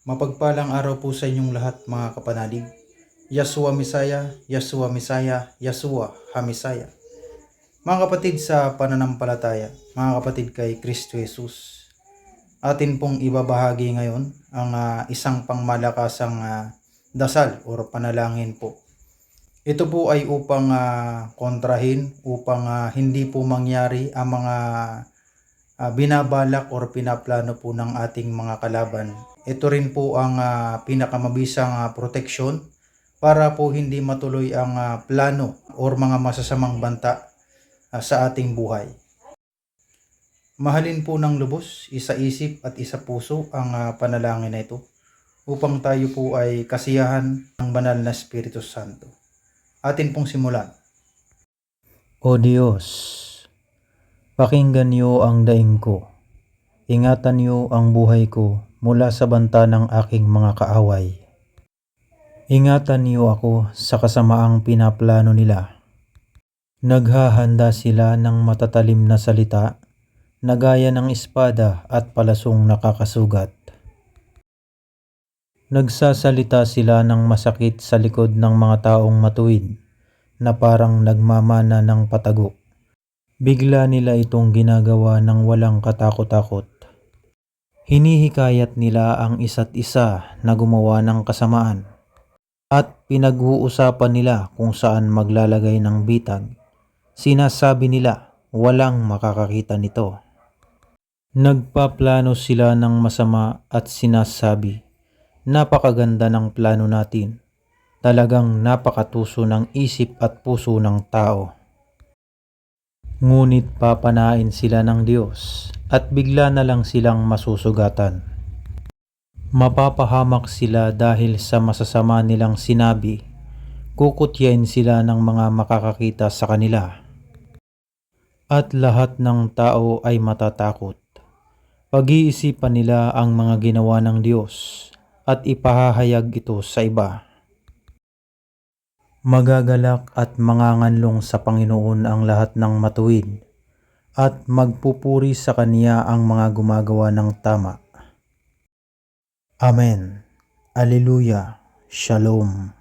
Mapagpalang araw po sa inyong lahat mga kapanalig. Yasua Misaya, Yasua Misaya, Yasua Hamisaya. Mga kapatid sa pananampalataya, mga kapatid kay Kristo Jesus, atin pong ibabahagi ngayon ang isang pangmalakasang dasal o panalangin po. Ito po ay upang kontrahin, upang hindi po mangyari ang mga binabalak or pinaplano po ng ating mga kalaban. Ito rin po ang pinakamabisang proteksyon para po hindi matuloy ang plano or mga masasamang banta sa ating buhay. Mahalin po ng lubos, isa isip at isa puso ang panalangin na ito upang tayo po ay kasiyahan ng banal na Espiritu Santo. Atin pong simulan. O Diyos, pakinggan niyo ang daing ko. Ingatan niyo ang buhay ko mula sa banta ng aking mga kaaway. Ingatan niyo ako sa kasamaang pinaplano nila. Naghahanda sila ng matatalim na salita na gaya ng espada at palasong nakakasugat. Nagsasalita sila ng masakit sa likod ng mga taong matuwid na parang nagmamana ng patago. Bigla nila itong ginagawa ng walang katakot-takot. Hinihikayat nila ang isa't isa na gumawa ng kasamaan at pinag-uusapan nila kung saan maglalagay ng bitag. Sinasabi nila walang makakakita nito. Nagpaplano sila ng masama at sinasabi, napakaganda ng plano natin. Talagang napakatuso ng isip at puso ng tao. Ngunit papanain sila ng Diyos at bigla na lang silang masusugatan. Mapapahamak sila dahil sa masasama nilang sinabi. Kukutyain sila ng mga makakakita sa kanila. At lahat ng tao ay matatakot. Pag-iisipan nila ang mga ginawa ng Diyos at ipahahayag ito sa iba. Magagalak at manganganlong sa Panginoon ang lahat ng matuwid at magpupuri sa Kanya ang mga gumagawa ng tama. Amen. Alleluia. Shalom.